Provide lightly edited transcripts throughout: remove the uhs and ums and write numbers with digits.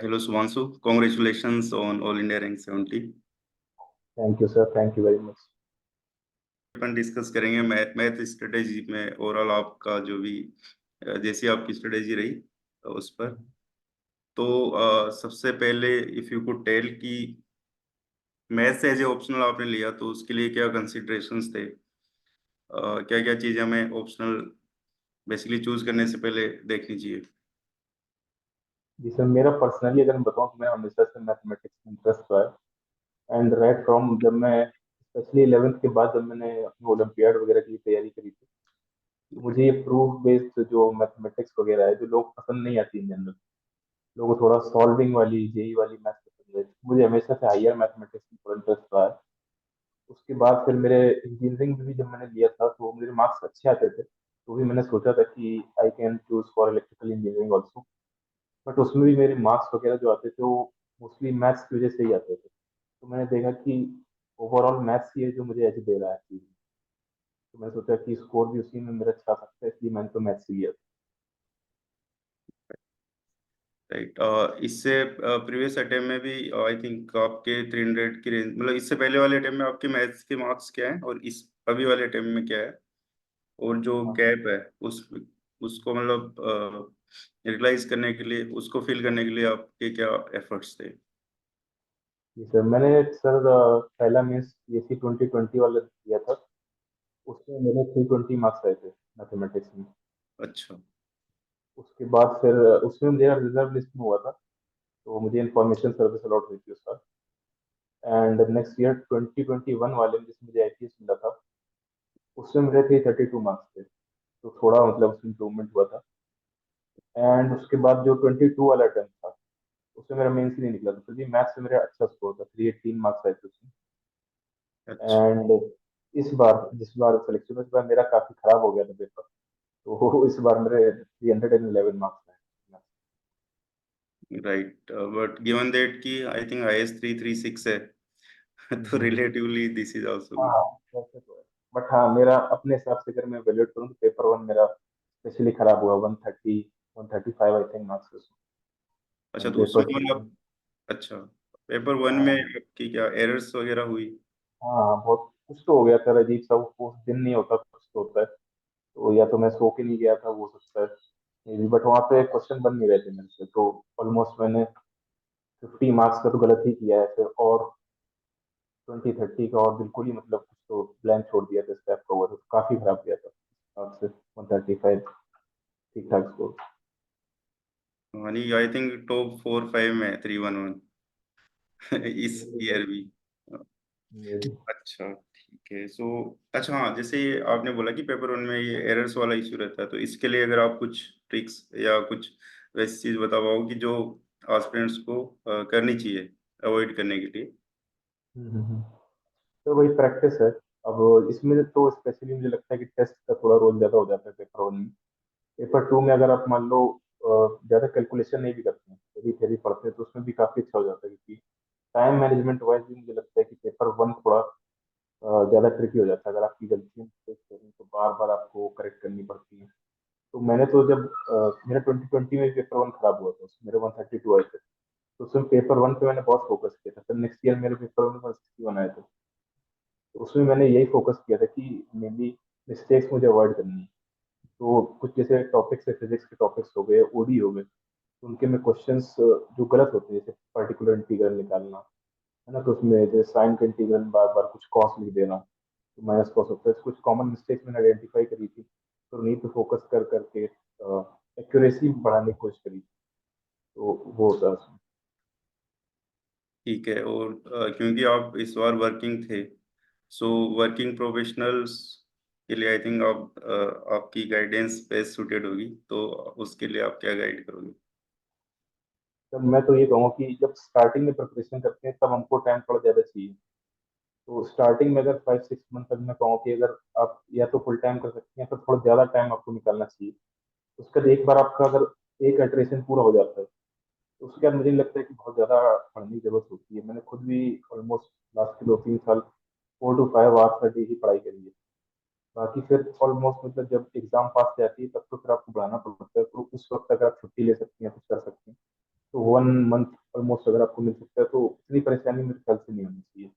Hello Suvanshu, congratulations on All India Rank 70। Thank you sir, thank you very much. Upon discuss करेंगे math strategy में overall आपका जो भी जैसी आपकी स्ट्रेटेजी रही उस पर। तो सबसे पहले इफ यू कुड टेल कि मैथ्स एज ए ऑप्शनल आपने लिया तो उसके लिए क्या कंसिडरेशंस थे, क्या क्या चीज़ें हमें ऑप्शनल बेसिकली चूज करने से पहले देखनी चाहिए। जी सर, मेरा पर्सनली अगर मैं बताऊं तो मेरा हमेशा से मैथमेटिक्स में इंटरेस्ट रहा है। एंड राइट फ्रॉम जब मैं स्पेशली 11th के बाद जब मैंने अपनी ओलंपियाड वगैरह की तैयारी करी थी, तो मुझे ये प्रूफ बेस्ड जो मैथमेटिक्स वगैरह है जो लोग पसंद नहीं आती इन जनरल, लोगों को थोड़ा सॉल्विंग वाली जेई वाली मैथ पसंद है, मुझे हमेशा से हायर मैथमेटिक्स में थोड़ा इंटरेस्ट रहा है। उसके बाद फिर मेरे इंजीनियरिंग में भी जब मैंने लिया था तो मेरे मार्क्स अच्छे आते थे, तो भी मैंने सोचा था कि I can choose for electrical engineering also. But उसमें भी मेरे मार्क्स वगैरह जो आते थे वो मोस्टली मैथ्स की वजह से ही आते थे। तो मैंने देखा कि ओवरऑल मैथ्स ही है जो मुझे एज दे रहा है चीज। तो मैंने सोचा कि स्कोर भी उसी में मेरा अच्छा आ सकता है, इसलिए मैंने तो मैथ्स ही लिया। राइट, इससे प्रीवियस अटेम्प्ट में भी आई थिंक आपके 300 की रेंज, मतलब इससे पहले वाले अटेम्प्ट में आपके मैथ्स के मार्क्स क्या हैं और इस अभी वाले अटेम्प्ट में क्या है, और जो हाँ गैप है उस उसको मतलब रियलाइज करने के लिए, उसको फिल करने के लिए आपके क्या एफर्ट्स थे। जी सर, मैंने सर पहला मीन्स सीएससी 2020 वाला दिया था। उसमें मेरे 320 मार्क्स आए थे मैथमेटिक्स में। अच्छा। उसके बाद फिर उसमें मेरा रिजर्व लिस्ट में हुआ था, तो मुझे इंफॉर्मेशन सर्विस अलॉट हुई थी उसका। एंड नेक्स्ट ईयर 2021 वाले में जिसमें मुझे आईपीएस मिला था, उसमें मेरे 332 मार्क्स थे। तो थोड़ा मतलब उसमें इम्प्रूवमेंट हुआ था। एंड उसके बाद जो 22 वाला अटेम्प्ट था, उसमें मेरा मेंस ही नहीं निकला था, फिर भी मैथ्स से मेरा अच्छा स्कोर था, 318 मार्क्स आए थे उसमें। अच्छा। एंड इस बार जिस बार सिलेक्शन में, इस बार मेरा काफी खराब हो गया था पेपर, तो इस बार मेरे 311 मार्क्स आए। राइट, बट गिवन दैट कि आई थिंक IS 336 है तो hmm. Relatively this is also good. हाँ वैसे तो है। बट हाँ, मेरा अपने हिसाब से अगर मैं वैल्यूएट करूँ तो पेपर वन मेरा स्पेशली खराब हुआ, 130 135 आई थिंक मार्क्स। अच्छा, एंड तो उसमें पेपर टू। मतलब, अच्छा, पेपर वन में हाँ आपकी क्या एरर्स वगैरह हुई। हाँ, बहुत कुछ तो हो गया सर, अजीब सा वो दिन नहीं होता, कुछ तो होता है। तो या तो मैं सो के नहीं गया था, वो हो सकता है मे बी, बट वहाँ पे क्वेश्चन बन नहीं रहे थे मेरे से, तो ऑलमोस्ट मैंने 50 मार्क्स का तो गलत ही किया है फिर, और 20 30 का और बिल्कुल ही मतलब कुछ तो ब्लैंक छोड़ दिया था स्टेप का, तो काफी खराब गया था आपसे 135, ठीक ठाक स्कोर। यानी आई थिंक टॉप 4 5 में 311 इस ईयर भी। अच्छा, ठीक है। सो अच्छा, हाँ, जैसे ये आपने बोला कि पेपर वन में ये एरर्स वाला इशू रहता है, तो इसके लिए अगर आप कुछ ट्रिक्स या कुछ वैसी चीज बता पाओ कि जो एस्पिरेंट्स को करनी चाहिए अवॉइड करने के लिए। तो वही प्रैक्टिस है। अब इसमें तो स्पेशली मुझे लगता है कि टेस्ट का थोड़ा रोल ज्यादा हो जाता है पेपर वन में। पेपर टू में अगर आप मान लो ज्यादा कैलकुलेशन नहीं भी करते हैं, थ्योरी थ्योरी पढ़ते हैं, तो उसमें भी काफी अच्छा हो जाता है, क्योंकि टाइम मैनेजमेंट वाइज भी मुझे लगता है कि पेपर वन थोड़ा ज्यादा ट्रिकी हो जाता है। अगर आपकी गलतियां मिस्टेक करें तो बार बार आपको करेक्ट करनी पड़ती है। तो मैंने तो जब मेरा 2020 में पेपर वन खराब हुआ था, उसमें मेरे 132 आए थे, तो उसमें पेपर वन पे मैंने बहुत फोकस किया था। फिर नेक्स्ट ईयर मेरे पेपर वन में 161 आए थे, तो उसमें मैंने यही फोकस किया था कि मेनली मिस्टेक्स मुझे अवॉइड करनी है। तो कुछ जैसे टॉपिक्स है, फिजिक्स के टॉपिक्स हो गए, ओडी हो गए, तो उनके में क्वेश्चंस जो गलत होते हैं, जैसे पर्टिकुलर इंटीग्रल निकालना है ना, तो उसमें जैसे साइन का इंटीग्रल बार बार कुछ कॉस लिख देना, तो माइनस कॉस होता है, कुछ कॉमन मिस्टेक्स मैंने आइडेंटिफाई करी थी, तो नीड पे फोकस कर करके एक्यूरेसी बढ़ाने की कोशिश करी, तो वो होता है उसमें। ठीक है। और क्योंकि आप इस बार वर्किंग थे, सो वर्किंग प्रोफेशनल्स के लिए आई थिंक आप आपकी गाइडेंस बेस्ट सूटेड होगी, तो उसके लिए आप क्या गाइड करोगे। तब मैं तो ये कहूँगा कि जब स्टार्टिंग में प्रिपरेशन करते हैं तब हमको टाइम थोड़ा ज़्यादा चाहिए। तो स्टार्टिंग में अगर 5 6 मंथ तक मैं कहूँ कि अगर आप या तो फुल टाइम कर सकते हैं, तो थोड़ा ज़्यादा टाइम आपको निकालना चाहिए। उसके बाद एक बार आपका अगर एक इटरेशन पूरा हो जाता है, तो उसके बाद मुझे नहीं लगता है कि बहुत ज़्यादा पढ़ने की जरूरत होती है। मैंने खुद भी ऑलमोस्ट लास्ट के 2 3 साल 4 to 5 आवर्स पर डे ही पढ़ाई करी है। बाकी फिर ऑलमोस्ट मतलब जब एग्जाम पास जाती है तब तो फिर आपको बढ़ाना पड़ता है, तो उस वक्त अगर आप छुट्टी ले सकती हैं कुछ कर सकती हैं। तो 1 मंथ ऑलमोस्ट अगर आपको मिल सकता है तो इतनी परेशानी मेरे ख्याल से नहीं होनी चाहिए,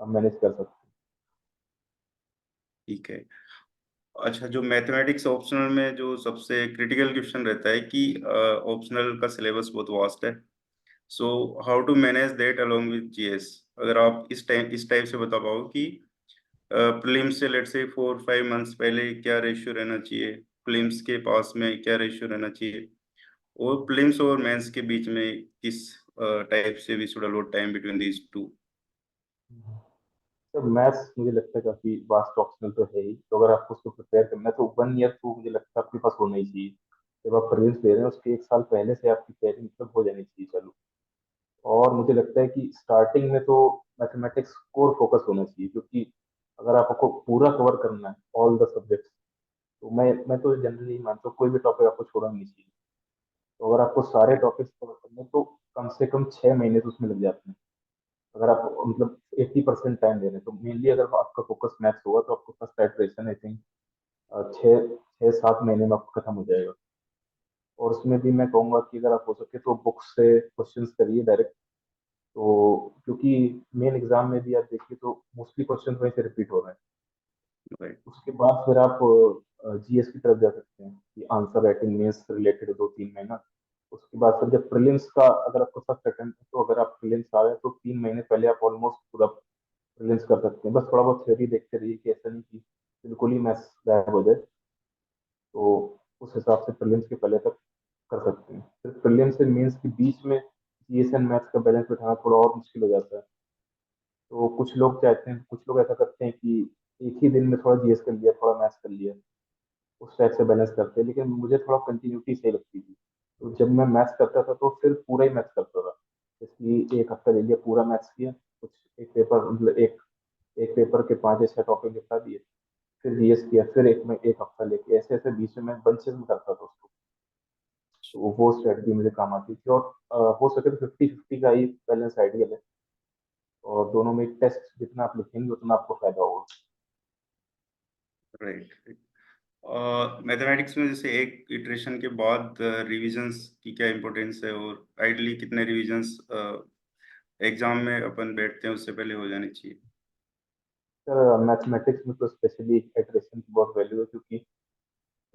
आप मैनेज कर सकते ठीक है। अच्छा, जो मैथमेटिक्स ऑप्शनल में जो सबसे क्रिटिकल क्वेश्चन रहता है कि ऑप्शनल का सिलेबस बहुत वास्ट है, so how to manage that along with GS. अगर आप इस टाइप से बता पाओ कि प्रीलिम्स से लेट से 4-5 मंथ्स पहले क्या रेशियो रहना चाहिए, प्रीलिम्स के पास में क्या रेशियो रहना चाहिए, और प्रीलिम्स और मेंस के बीच में किस टाइप से we should allot time between these two. हैं। तो मैथ्स मुझे लगता है काफी वास्ट ऑप्शनल तो है ही, तो अगर आपको उसको प्रिपेयर करना है तो 1 ईयर तो मुझे लगता है आपके पास होना ही चाहिए। जब आप प्रीलिम्स दे रहे हैं उसके 1 साल पहले से आपकी तैयारी मतलब हो जानी चाहिए चालू। और मुझे लगता है कि स्टार्टिंग में तो मैथमेटिक्स कोर फोकस होना चाहिए, क्योंकि अगर आपको पूरा कवर करना है ऑल द सब्जेक्ट्स, तो मैं तो जनरली मानता हूँ कोई भी टॉपिक आपको छोड़ना नहीं चाहिए। तो अगर आपको सारे टॉपिक्स कवर करने हैं, तो कम से कम 6 महीने तो उसमें लग जाते हैं। अगर आप मतलब 80% टाइम दे रहे हैं तो मेनली अगर आपका फोकस मैथ्स होगा तो आपको फर्स्ट टाइट्रेशन आई थिंक 6 6 7 महीने में आपको खत्म हो जाएगा। और उसमें भी मैं कहूंगा कि अगर आप हो सके तो बुक से क्वेश्चंस करिए डायरेक्ट। तो क्योंकि मेन एग्जाम में भी आप देखिए तो मोस्टली क्वेश्चन वहीं से रिपीट हो रहे हैं। राइट। उसके बाद फिर आप जीएस की तरफ जा सकते हैं कि आंसर राइटिंग में से रिलेटेड 2 3 महीना। उसके बाद फिर जब प्रीलिम्स का अगर आपको फर्स्ट अटेम्प्ट है, तो अगर आप प्रीलिम्स आ रहे हैं तो 3 महीने पहले आप ऑलमोस्ट पूरा प्रीलिम्स कर सकते हैं। बस थोड़ा बहुत थ्योरी देखते रहिए कि ऐसा नहीं कि बिल्कुल ही मैथ्स गायब हो जाए। तो उस हिसाब से प्रीलिम्स के पहले तक कर सकते हैं। फिर प्रीलिम्स से मेंस के बीच में जीएस एंड मैथ्स का बैलेंस बिठाना थोड़ा और मुश्किल हो जाता है। तो कुछ लोग चाहते हैं, कुछ लोग ऐसा करते हैं कि एक ही दिन में थोड़ा जीएस कर लिया थोड़ा मैथ्स कर लिया, उस टाइप से बैलेंस करते हैं। लेकिन मुझे थोड़ा कंटिन्यूटी सही लगती थी। तो जब मैं मैथ्स करता था तो फिर पूरा ही मैथ्स करता था। जैसे एक हफ्ता ले लिया पूरा मैथ्स किया, कुछ एक पेपर मतलब एक पेपर के 5 या 6 टॉपिक निपटा दिए, फिर जीएस किया, फिर एक हफ्ता लेके ऐसे ऐसे बीच में मैं बंचेस में करता था उसको। तो वो स्ट्रेटजी मुझे काम आती थी। और हो सके तो 50-50 का ही बैलेंस आइडियल है। और दोनों में टेस्ट जितना आप लिखेंगे उतना आपको फायदा होगा। राइट। मैथमेटिक्स में जैसे एक इटरेशन के बाद रिविजन्स की क्या इम्पोर्टेंस है, और आइडली कितने रिविजन्स एग्जाम में अपन बैठते हैं उससे पहले हो जाने चाहिए। सर मैथमेटिक्स में तो स्पेशली इटरेशन की बहुत वैल्यू है, क्योंकि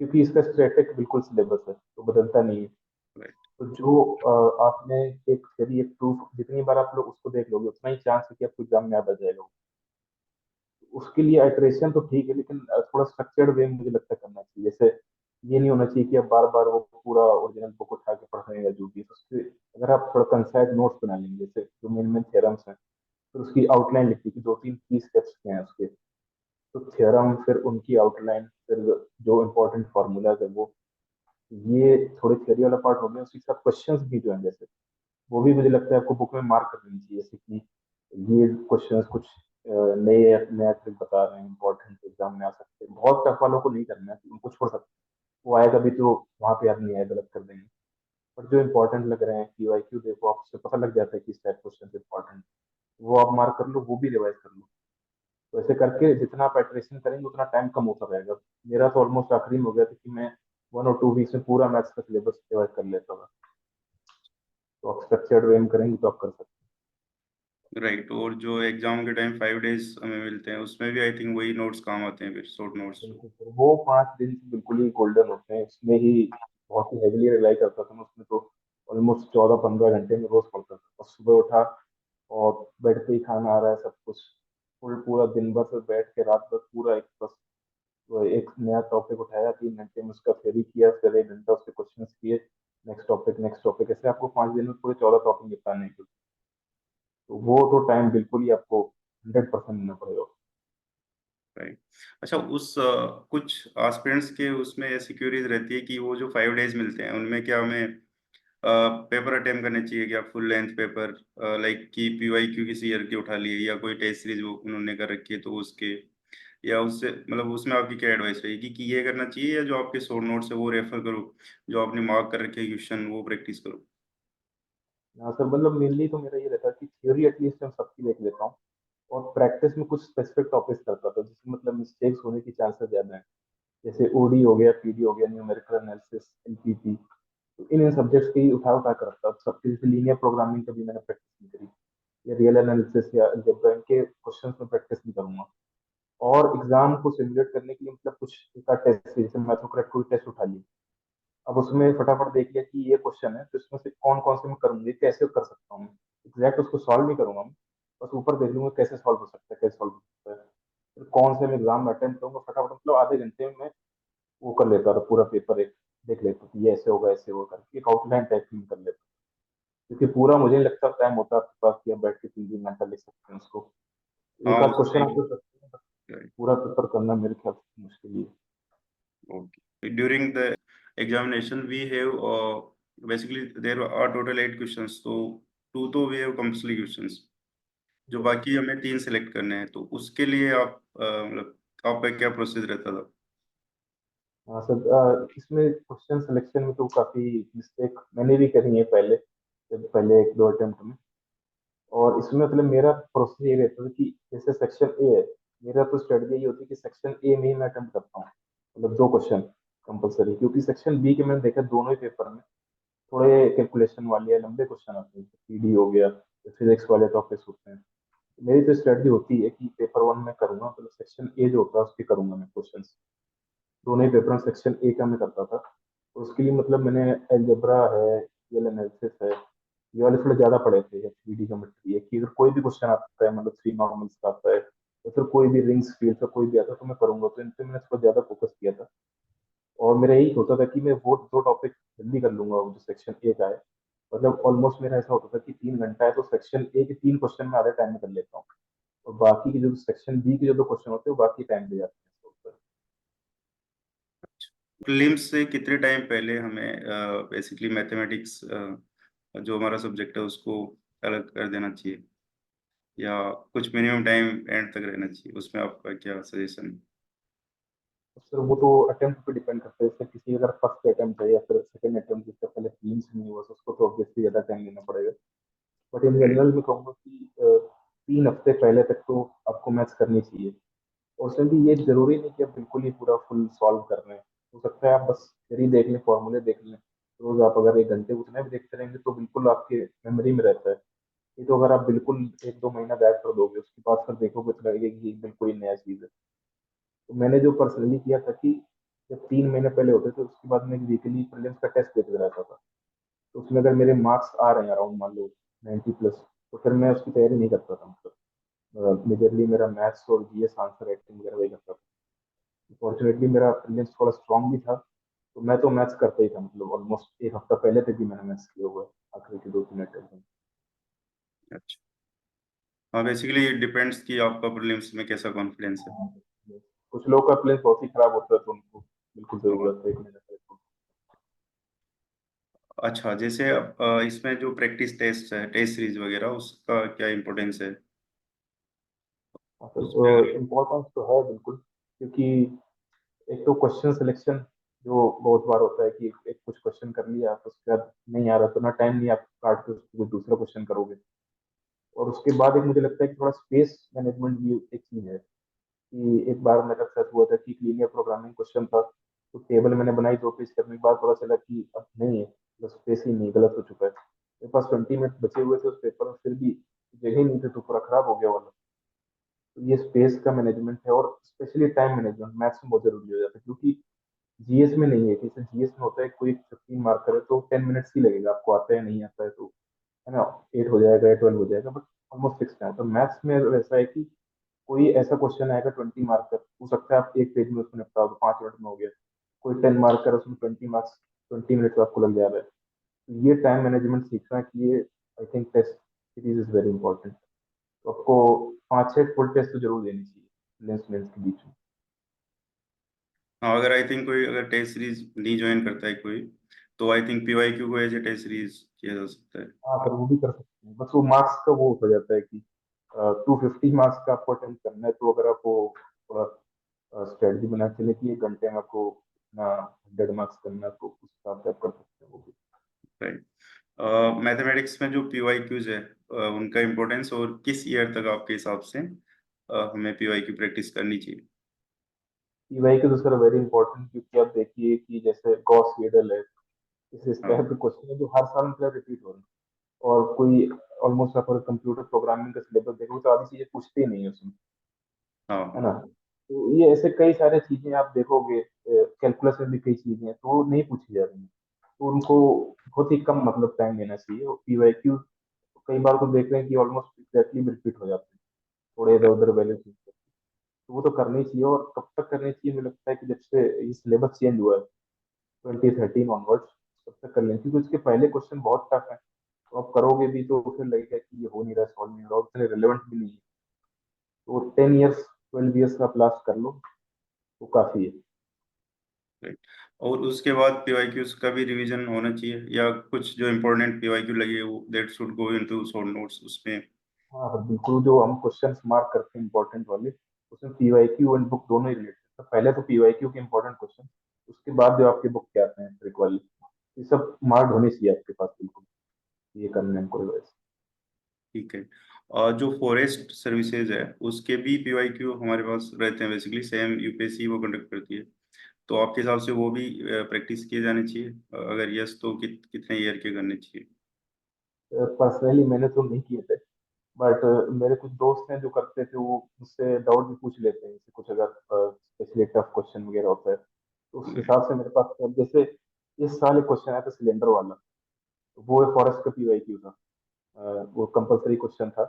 क्योंकि इसका स्टैटिक बिल्कुल सिलेबस है तो बदलता नहीं है। राइट। तो जो आपने एक यदि एक प्रूफ जितनी बार आप लोग उसको देख लोगे उतना ही चांस है कि आपको एग्जाम में याद आ जाएगा। उसके लिए आइटरेशन तो ठीक है, लेकिन थोड़ा स्ट्रक्चर्ड वे में मुझे लगता है करना चाहिए। जैसे ये नहीं होना चाहिए कि आप बार बार वो पूरा ओरिजिनल बुक उठा के पढ़ रहे हैं या जो भी है। तो उसके अगर आप थोड़ा कंसाइज नोट्स बना लेंगे, जैसे जो मेन मेन थ्योरम्स हैं, फिर उसकी आउटलाइन लिख ली कि 2 3 की स्टेप्स क्या हैं उसके। तो थ्योरम फिर उनकी आउटलाइन, फिर जो इम्पोर्टेंट फार्मूलाज है वो, ये थोड़ी थ्योरी वाला पार्ट हो गया। उसके साथ क्वेश्चंस भी जो है जैसे वो भी मुझे लगता है आपको बुक में मार्क कर देनी चाहिए। जैसे कि ये क्वेश्चंस कुछ नए नया ट्रिक बता रहे हैं, इंपॉर्टेंट एग्जाम में आ सकते हैं। बहुत टफ वालों को नहीं करना है, उनको छोड़ सकते हैं। वो आएगा भी तो वहां पे याद नहीं आएगा, गलत कर देंगे। पर जो इंपॉर्टेंट लग रहे हैं क्यू देखो, आपसे पता लग जाता है कि इस टाइप क्वेश्चन इंपॉर्टेंट, वो आप मार्क कर लो, वो भी रिवाइज कर लो। तो ऐसे करके जितना आप प्रिपरेशन करेंगे उतना टाइम कम होता रहेगा। मेरा तो ऑलमोस्ट आखिरी में हो गया था कि मैं 1 और 2 वीक्स में पूरा मैथ्स का सिलेबस रिवाइज कर लेता था। तो आप स्ट्रक्चर्ड वे में करेंगे तो आप कर सकते राइट। और जो एग्जाम के टाइम 5 डेज हमें मिलते हैं उसमें भी आई थिंक वही नोट्स काम आते हैं, फिर शॉर्ट नोट्स। हैं। बिल्कुल सर, वो 5 दिन बिल्कुल ही गोल्डन होते हैं। उसमें ही बहुत ही हेविली रिलाई करता था मैं उसमें तो। ऑलमोस्ट 14 15 घंटे में रोज पढ़ता था, और सुबह उठा और बेड पे ही खाना आ रहा है सब कुछ। फुल पूरा दिन भर से बैठ के रात भर पूरा एक बस वो एक नया टॉपिक उठाया, 3 घंटे में उसका थ्योरी किया, फिर 1 घंटा उसके क्वेश्चन किए। नेक्स्ट टॉपिक ऐसे आपको 5 दिन में पूरे 14 टॉपिक निपटाने के। तो वो तो टाइम बिल्कुल ही आपको 100% देना पड़ेगा। राइट। अच्छा, उस कुछ एस्पिरेंट्स के उसमें ऐसी क्यूरीज रहती है कि वो जो 5 डेज मिलते हैं उनमें क्या हमें पेपर अटेम्प्ट करने चाहिए, क्या फुल लेंथ पेपर, लाइक कि पीवाईक्यू किसी ईयर के उठा लिए, या कोई टेस्ट सीरीज वो उन्होंने कर रखी है तो उसके, या उससे मतलब उसमें आपकी क्या एडवाइस रहेगी कि ये करना चाहिए, या जो आपके शॉर्ट नोट्स है वो रेफर करो, जो आपने मार्क कर रखे क्वेश्चन वो प्रैक्टिस करो। हाँ सर, मतलब मेनली तो मेरा ये रहता है कि थ्योरी एटलीस्ट मैं सबकी देख लेता हूँ, और प्रैक्टिस में कुछ स्पेसिफिक टॉपिक्स करता था जिसमें मतलब मिस्टेक्स होने की चांसेस ज्यादा है। जैसे ओडी हो गया, पीडी हो गया, न्यूमेरिकल एनालिसिस, एलपीपी। तो इन सब्जेक्ट्स की उठा उठा कर रखता था सबके। जैसे लीनियर प्रोग्रामिंग कभी मैंने प्रैक्टिस नहीं करी, या रियल एनालिसिस या अलजेब्रा, इनके क्वेश्चंस में प्रैक्टिस नहीं करूंगा। और एग्जाम को सिमुलेट करने के लिए मतलब कुछ एक टेस्ट, जैसे मैथोक्रेट कोई टेस्ट उठा लिया, अब उसमें फटाफट देख लिया कि ये क्वेश्चन है, तो इसमें से कौन कौन से मैं करूंगी, कैसे कर सकता हूँ। एग्जैक्ट उसको सॉल्व नहीं करूंगा मैं, बस ऊपर देख लूंगा कैसे सॉल्व हो सकता है, कैसे सॉल्व हो सकता है। फिर कौन से मैं एग्जाम में अटेम्प्ट करूंगा, फटाफट मतलब आधे घंटे में मैं वो कर लेता था पूरा पेपर, एक देख लेता था ये ऐसे होगा ऐसे होगा करके, एक आउटलाइन टाइप में कर लेता। क्योंकि पूरा मुझे नहीं लगता टाइम होता आपके पास कि आप बैठ के 3 3 घंटा लिख सकते हैं उसको। हाँ एक आध क्वेश्चन उसमें। आप कर सकते हैं, पूरा पेपर करना मेरे ख्याल से मुश्किल ही है। Okay. During the examination, we have basically there are total 8 questions. तो two तो we have compulsory questions. जो Yes. बाकी हमें 3 सेलेक्ट करने हैं, तो उसके लिए आप मतलब आपका क्या प्रोसेस रहता था? हाँ सर, इसमें क्वेश्चन सिलेक्शन में तो काफी मिस्टेक मैंने भी करी है पहले, पहले एक दो अटेम्प्ट में। और इसमें मतलब मेरा प्रोसेस ये रहता था कि जैसे सेक्शन ए है, मेरा तो स्ट्रेटजी ये होती है कि सेक्शन ए में ही मैं अटेम्प्ट करता हूँ, मतलब 2 क्वेश्चन कंपलसरी। क्योंकि सेक्शन बी के मैंने देखा दोनों ही पेपर में थोड़े कैलकुलेशन वाले या लंबे क्वेश्चन आते हैं, पीडी हो गया, फिजिक्स वाले टॉपिक्स होते हैं। मेरी तो स्ट्रेटजी होती है कि पेपर वन में करूंगा, मतलब सेक्शन ए जो होता है उसके करूंगा मैं क्वेश्चन। दोनों ही पेपर में सेक्शन ए का मैं करता था। तो उसके लिए मतलब मैंने एलजेब्रा है, रियल एनालिसिस है, ये वाले थोड़े ज्यादा पढ़े थे। या थ्री डी ज्योमेट्री है कि अगर कोई भी क्वेश्चन आता है, मतलब थ्री नॉर्मल्स का आता है, या फिर कोई भी रिंग्स फील्ड का कोई भी आता है, तो मैं करूंगा। तो इन पे मैंने थोड़ा ज्यादा फोकस किया था। और मेरा यही होता था कि मैं वो 2 टॉपिक जल्दी कर लूंगा, वो जो सेक्शन ए का है। मतलब ऑलमोस्ट मेरा ऐसा होता था कि 3 घंटा है तो सेक्शन ए के 3 क्वेश्चन में आधे टाइम में कर लेता हूँ, और बाकी के जो सेक्शन बी के जो 2 क्वेश्चन होते हैं वो बाकी टाइम दे जाते हैं इसके ऊपर। प्रीलिम्स से कितने टाइम पहले हमें बेसिकली मैथमेटिक्स जो हमारा सब्जेक्ट है उसको अलग कर देना चाहिए, या कुछ मिनिमम टाइम एंड तक रहना चाहिए, उसमें आपका क्या सजेशन है? सर वो तो अटेम्प्ट पे डिपेंड करता है। जैसे किसी अगर फर्स्ट अटेम्प्ट है या फिर सेकंड अटेम्प्ट, जिससे पहले प्रीलिम्स नहीं हुआ, तो उसको तो ऑब्वियसली ज्यादा टाइम देना पड़ेगा। But in right. जनरल मैं कहूँगा कि 3 हफ्ते पहले तक तो आपको मैथ्स करनी चाहिए। और उसमें भी ये जरूरी नहीं कि आप बिल्कुल ही पूरा फुल सॉल्व कर रहे हैं। हो सकता है आप बस थ्योरी देख लें, फॉर्मूले देख लें। रोज आप अगर 1 घंटे उतना भी देखते रहेंगे तो बिल्कुल आपके मेमोरी में रहता है। ये तो अगर आप बिल्कुल 1 2 महीना गैप कर दोगे, उसके बाद फिर देखोगे तो लगेगा कि ये बिल्कुल ही नया चीज है। तो मैंने जो पर्सनली किया था कि जब 3 महीने पहले होते थे, उसके बाद मैं वीकली प्रीलिम्स का टेस्ट देते रहता था। तो उसमें अगर मेरे मार्क्स आ रहे हैं अराउंड मान लो 90+, तो फिर मैं उसकी तैयारी नहीं करता था। मतलब मेजरली मेरा मैथ्स और जीएस आंसर राइटिंग वगैरह वही करता था। फॉर्चुनेटली मेरा प्रीलिम्स थोड़ा स्ट्रांग भी था, तो मैं तो मैथ्स करता ही था। मतलब ऑलमोस्ट 1 हफ्ता पहले तक भी मैंने मैथ्स किया हुआ है, आखिरी के 2 3 अटेम्प्ट में। अच्छा। हाँ बेसिकली डिपेंड्स कि आपका प्रीलिम्स में कैसा कॉन्फिडेंस है। कुछ लोगों का प्रीलिम्स बहुत ही खराब होता है, तो उनको बिल्कुल और जरूरत है 1 महीने का। अच्छा, जैसे अब इसमें जो प्रैक्टिस टेस्ट है, टेस्ट सीरीज वगैरह, उसका क्या इम्पोर्टेंस है उसमें? इम्पोर्टेंस तो है बिल्कुल, क्योंकि एक तो क्वेश्चन सिलेक्शन जो बहुत बार होता है कि एक कुछ क्वेश्चन कर लिया तो उसके बाद नहीं आ रहा, तो ना टाइम नहीं आप काट के उसको कोई दूसरा क्वेश्चन करोगे। और उसके बाद एक मुझे लगता है कि थोड़ा स्पेस मैनेजमेंट भी एक चीज है। कि एक बार मेरे साथ हुआ था कि लीनियर प्रोग्रामिंग क्वेश्चन था, तो टेबल मैंने बनाई, 2 पेज करने के बाद पता चला कि अब नहीं है, मतलब स्पेस ही नहीं, गलत हो चुका है। मेरे पास 20 मिनट बचे हुए थे उस पेपर में, फिर भी जगह ही नहीं थी, तो पूरा खराब हो गया वाला। तो ये स्पेस का मैनेजमेंट है, और स्पेशली टाइम मैनेजमेंट मैथ्स में बहुत जरूरी हो जाता है। क्योंकि जीएस में नहीं है, जैसे जीएस में होता है कोई 15 मार्कर है तो 10 मिनट्स ही लगेगा, आपको आता है नहीं आता है तो, है ना, 8 हो जाएगा या 12 हो जाएगा, बट ऑलमोस्ट फिक्स है। तो मैथ्स में वैसा है कि कोई ऐसा क्वेश्चन आएगा 20 मार्कर, हो सकता है आप एक पेज में उसको निपटाओ तो 5 मिनट में हो गया। कोई 10 मार्कर, उसमें 20 मार्क्स, 20 मिनट आपको लग जा रहा है। तो ये टाइम मैनेजमेंट सीखना कि ये I think test series is very important. तो आपको 5 6 फुल टेस्ट तो जरूर देनी चाहिए लेंस लेंस के बीच में। हाँ, अगर आई थिंक कोई अगर टेस्ट सीरीज नहीं ज्वाइन करता है कोई, तो आई थिंक पीवाई क्यू को एज ए टेस्ट सीरीज किया जा सकता है। हाँ पर वो भी कर सकते हैं, बस वो मार्क्स का वो हो जाता है कि 250 मार्क्स का आपको अटेम्प्ट करना है। तो अगर आपको थोड़ा स्ट्रेटजी बना के चले कि 1 घंटे में आपको ना 100 मार्क्स करना है, तो उस हिसाब से आप कर सकते हैं वो भी। राइट। मैथमेटिक्स में जो पीवाई क्यूज है, उनका इम्पोर्टेंस और किस ईयर तक आपके हिसाब से हमें पीवाई क्यू प्रैक्टिस करनी चाहिए? पीवाई के तो सर वेरी इंपॉर्टेंट, क्योंकि आप देखिए कि जैसे गॉस वीडल है, इस हाँ टाइप के क्वेश्चन है जो हर साल मतलब रिपीट हो रहे हैं। और कोई ऑलमोस्ट आप अगर कंप्यूटर प्रोग्रामिंग का सिलेबस देखोगे तो आधी चीजें पूछते ही नहीं है उसमें, हाँ है हाँ। ना। तो ये ऐसे कई सारे चीजें आप देखोगे, कैलकुलस में भी कई चीजें हैं तो वो नहीं पूछी जा रही हैं। तो उनको बहुत ही कम मतलब टाइम देना चाहिए। और पीवाईक्यू कई बार तो देख रहे हैं कि ऑलमोस्ट एग्जैक्टली रिपीट हो जाते हैं, थोड़े इधर उधर बैलेंस। तो वो तो करनी चाहिए, और कब तक करनी चाहिए मुझे लगता है कि जब से ये सिलेबस चेंज हुआ है 2013 ऑनवर्ड्स, तब तक कर लें, क्योंकि उसके पहले क्वेश्चन बहुत टफ है। तो आप करोगे भी तो फिर लगेगा कि ये हो नहीं रहा, सॉल्व नहीं हो रहा, और इतने रिलेवेंट भी नहीं है। तो 10 ईयर्स 12 ईयर्स का लास्ट कर लो तो काफी है। राइट। और उसके बाद पीवाईक्यूज का भी रिवीजन होना चाहिए, या कुछ जो इम्पोर्टेंट पीवाईक्यू लगे वो that should go into short notes उसमें। हाँ हाँ, बिल्कुल। जो हम क्वेश्चन मार्क करते हैं इंपॉर्टेंट वाले, उसमें पीवाईक्यू एंड बुक दोनों ही रिलेटेड है। पहले तो पीवाईक्यू के इंपॉर्टेंट क्वेश्चन, उसके बाद जो आपके बुक के आते हैं ट्रिक वाले, ये सब मार्क होने चाहिए आपके पास बिल्कुल। ये करना है हमको रिवाइज। ठीक है। और जो फॉरेस्ट सर्विसेज है उसके भी पीवाईक्यू हमारे पास रहते हैं, बेसिकली सेम यूपीएससी वो कंडक्ट करती है। तो आपके हिसाब से वो भी प्रैक्टिस किए जाने चाहिए? अगर यस तो कितने ईयर के करने चाहिए? पर्सनली मैंने तो नहीं किए थे, बट मेरे कुछ दोस्त हैं जो करते थे, वो मुझसे डाउट भी पूछ लेते हैं, जैसे कुछ अगर स्पेशली टफ क्वेश्चन वगैरह होता है तो उस हिसाब से मेरे पास जैसे इस साल एक क्वेश्चन आया था सिलेंडर वाला, तो वो फॉरेस्ट का पीवाईक्यू था। वो कंपलसरी क्वेश्चन था,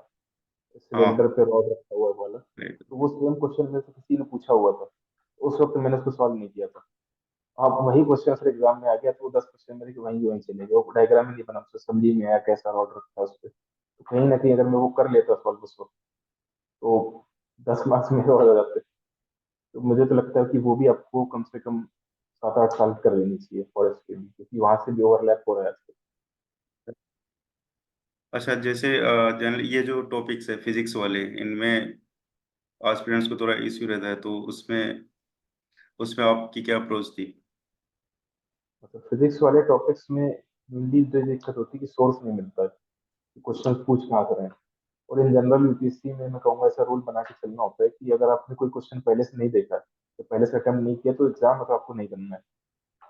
सिलेंडर हाँ पे रॉड रखा हुआ वाला। राइट। तो वो सेम क्वेश्चन में से किसी ने पूछा हुआ था, उस वक्त मैंने उसको सॉल्व नहीं किया था। अब वही क्वेश्चन फिर एग्जाम में आ गया तो वो 10 क्वेश्चन मेरे के वहीं वहीं चले गए, वो डायग्राम ही नहीं बना, उससे समझ ही नहीं आया कैसा रॉड रखा है उस पर। तो कहीं ना कहीं अगर मैं वो कर लेता सॉल्व उस वक्त, तो 10 मार्क्स मेरे और हो जाते। तो मुझे तो लगता है कि वो भी आपको कम से कम 7-8 साल कर लेनी चाहिए फॉरेस्ट के लिए, क्योंकि वहां से भी ओवरलैप हो रहा है आजकल। अच्छा, जैसे जनरल ये जो टॉपिक्स है फिजिक्स वाले, इनमें एस्पिरेंट्स को थोड़ा इश्यू रहता है, तो उसमें उसमें आपकी क्या अप्रोच थी? मतलब फिजिक्स वाले टॉपिक्स में मेनली जो दिक्कत होती है कि सोर्स नहीं मिलता है, क्वेश्चन पूछ कहाँ कर रहे हैं। और इन जनरल यूपीएससी में मैं कहूँगा ऐसा रूल बना के चलना होता है कि अगर आपने कोई क्वेश्चन पहले से नहीं देखा है, तो पहले से अटेम्प्ट नहीं किया, तो एग्जाम में तो आपको नहीं करना है।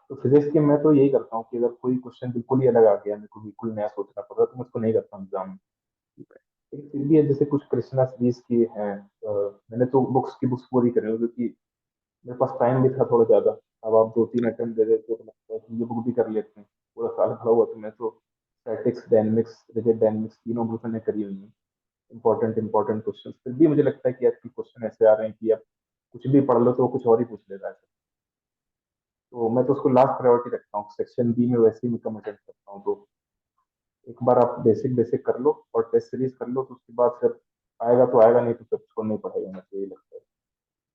तो फिजिक्स के मैं तो यही करता हूँ कि अगर कोई क्वेश्चन बिल्कुल ही अलग आ गया, मेरे को बिल्कुल नया सोचना पड़ रहा है, तो मैं उसको नहीं करता हूँ एग्जाम में। लेकिन फिर भी है, जैसे कुछ कृष्णा सीरीज की हैं, मैंने तो बुक्स की बुक्स पूरी करी है, क्योंकि मेरे पास टाइम भी था थोड़ा ज्यादा। अब आप 2-3 अटेम्प्ट दे देते हो तो लगता है कि ये बुक भी कर लेते हैं। पूरा साल खड़ा हुआ तो मैं तो स्टैटिक्स डायनेमिक्स रिजिड डायनेमिक्स तीनों बुक मैंने करी हुई हैं। इंपॉर्टेंट इंपॉर्टेंट क्वेश्चन, फिर भी मुझे लगता है कि आपके क्वेश्चन ऐसे आ रहे हैं कि आप कुछ भी पढ़ लो तो वो कुछ और ही पूछ लेता है। तो मैं तो उसको लास्ट प्रायोरिटी रखता हूँ, सेक्शन बी में वैसे ही मैं कम अटेम्प्ट करता हूँ। तो एक बार आप बेसिक बेसिक कर लो और टेस्ट सीरीज कर लो, तो उसके बाद फिर आएगा तो आएगा, नहीं तो फिर छोड़ना ही पड़ेगा, मुझे यही लगता है।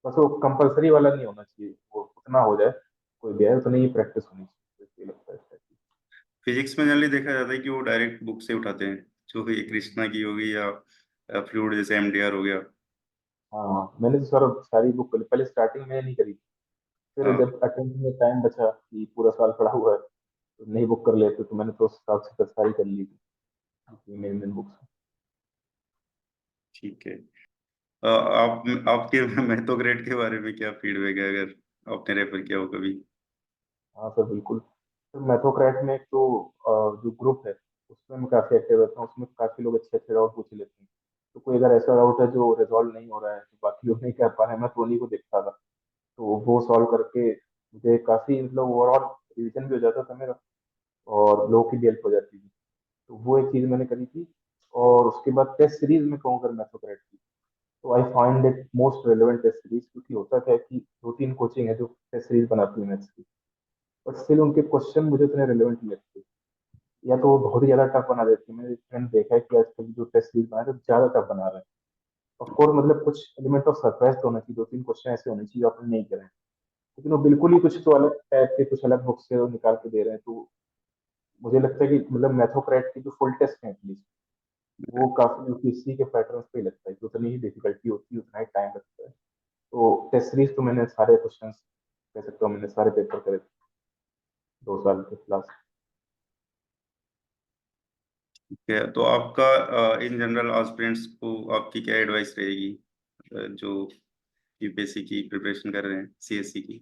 बस वो कंपलसरी वाला नहीं होना चाहिए, वो उतना हो जाए कोई भी है, उतनी ही प्रैक्टिस होनी चाहिए, मुझे लगता है। फिजिक्स में जनरली देखा जाता है कि वो डायरेक्ट बुक से उठाते हैं, जो भी कृष्णा की होगी या फ्लूइड जैसे एमडीआर हो गया। हाँ, मैंने तो सर सारी बुक पहले पहले स्टार्टिंग में नहीं करी, फिर हाँ जब अटेम्प्ट में टाइम बचा कि पूरा साल पड़ा हुआ है तो नई बुक कर लेते, तो मैंने तो उस हिसाब से फिर सारी कर ली थी मेन मेन बुक्स। ठीक है। आप आपके मैथोग्रेड के बारे में क्या फीडबैक है, अगर आपने रेफर किया हो कभी? हाँ सर बिल्कुल। तो मैथोक्रेट में एक तो जो ग्रुप है उसमें मैं काफ़ी एक्टिव रहता हूँ, उसमें काफ़ी लोग अच्छे अच्छे डाउट पूछ लेते हैं। तो कोई अगर ऐसा डाउट है जो रिजॉल्व नहीं हो रहा है, तो बाकी लोग नहीं कर पा रहे हैं, मैं तो उन्हीं को देखता था। तो वो सॉल्व करके मुझे काफ़ी मतलब ओवरऑल रिवीजन भी हो जाता था मेरा, और लोगों की भी हेल्प हो जाती थी। तो वो एक चीज़ मैंने करी थी। और उसके बाद टेस्ट सीरीज में कहूँ अगर मैथोक्रेट की, तो I find it most relevant test series, क्योंकि होता क्या है कि 2-3 कोचिंग है जो टेस्ट सीरीज बनाती है मैथ्स की, बट स्टिल उनके क्वेश्चन मुझे उतने रिलेवेंट नहीं लगते, या तो वो बहुत ही ज्यादा टफ बना देते हैं। मैंने फ्रेंड देखा है कि आजकल जो टेस्ट सीरीज बना रहे हैं ज्यादा टफ बना रहे हैं। ऑफ कोर्स मतलब कुछ एलिमेंट ऑफ सरप्राइज तो होना चाहिए, 2-3 क्वेश्चन ऐसे होने चाहिए जो आपने नहीं करे हैं। लेकिन वो बिल्कुल ही कुछ तो अलग टाइप के, कुछ अलग बुक से वो निकाल के दे रहे हैं। तो मुझे लगता है कि मतलब मैथोक्रेट की जो फुल टेस्ट है एटलीस्ट, वो काफी यूपीएससी के पैटर्न पे ही लगता है कि उतनी ही डिफिकल्टी होती है, उतना ही टाइम लगता है। तो टेस्ट सीरीज तो मैंने सारे क्वेश्चन कह सकता हूँ, मैंने सारे पेपर करे थे 2 साल के लास्ट। ठीक है, तो आपका इन जनरल एस्पिरेंट्स को आपकी क्या एडवाइस रहेगी, जो यूपीएससी की प्रिपरेशन कर रहे हैं, सीएससी की?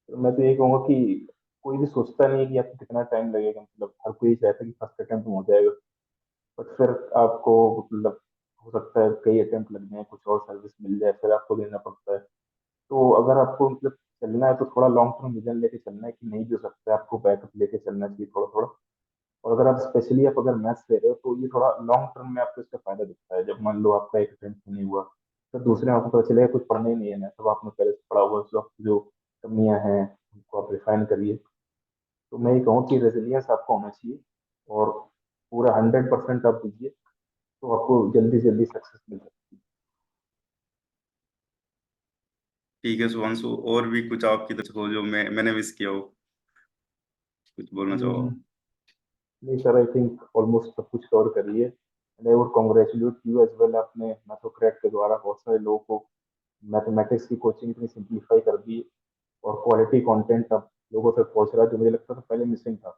तो मैं तो यही कहूंगा कि कोई भी सोचता नहीं है कि आपको कितना टाइम लगेगा, मतलब हर कोई चाहता है कि फर्स्ट अटेम्प्ट में हो जाएगा। बट फिर आपको मतलब हो सकता है कई अटेम्प्ट लग जाए, कुछ और सर्विस मिल जाए, फिर आपको देना पड़ता है। तो अगर आपको मतलब चलना है तो थोड़ा लॉन्ग टर्म विजन लेके चलना है कि नहीं भी हो सकता है, आपको बैकअप लेके चलना चाहिए थोड़ा थोड़ा। और अगर आप स्पेशली आप अगर मैथ्स ले रहे हो तो ये थोड़ा लॉन्ग टर्म में आपको इसका फायदा दिखता है। जब मान लो आपका एक अटेम्प्ट नहीं हुआ, तो दूसरे में आपको पता चलेगा कुछ पढ़ना ही नहीं है ना, तो आपने पहले से पढ़ा हुआ, जो कमियां हैं उनको आप रिफाइन करिए। तो मैं ये कहूँ कि रेजिलियंस आपको होना चाहिए, और पूरा 100% आप दीजिए, तो आपको जल्दी से जल्दी सक्सेस मिल सकती ठीक है शुभांशु, और भी कुछ आपकी तरफ से हो जो मैंने मिस किया हो, कुछ बोलना है। चाहो? नहीं सर, आई थिंक ऑलमोस्ट सब कुछ कवर करिए, and I would congratulate you as well. आपने मैथोक्रेट के द्वारा बहुत सारे लोगों को मैथमेटिक्स की कोचिंग इतनी सिंप्लीफाई कर दी, और क्वालिटी कंटेंट अब लोगों तक पहुंच रहा है, जो मुझे लगता था पहले मिसिंग था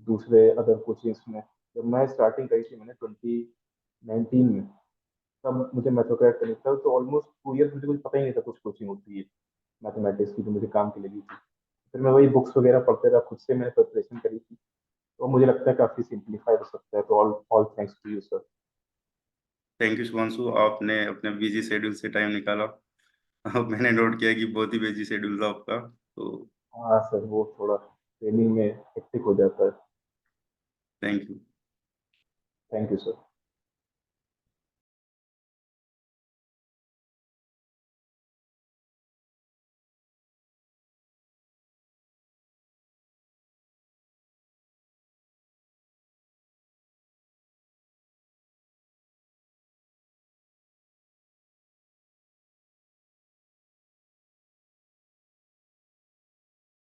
दूसरे अदर कोचिंग्स में। जब मैं स्टार्टिंग करी थी मैंने 2019 में, तब मुझे मैथोक्रेट करनी था, तो ऑलमोस्ट 2 ईयर मुझे कुछ पता ही नहीं था कुछ कोचिंग होती है मैथमेटिक्स की, जो मुझे काम की लगी थी। फिर मैं वही बुक्स वगैरह पढ़ते रहा, खुद से मैंने प्रिपरेशन करी थी, तो मुझे लगता है काफी सिंप्लीफाई हो सकता है। तो all all thanks to you sir. Thank you Shubhanshu, आपने अपने बिजी शेड्यूल से टाइम निकाला। अब मैंने नोट किया कि बहुत ही बिजी शेड्यूल था आपका, तो हाँ सर, वो थोड़ा ट्रेनिंग में हेक्टिक हो जाता है। Thank you. Thank you sir.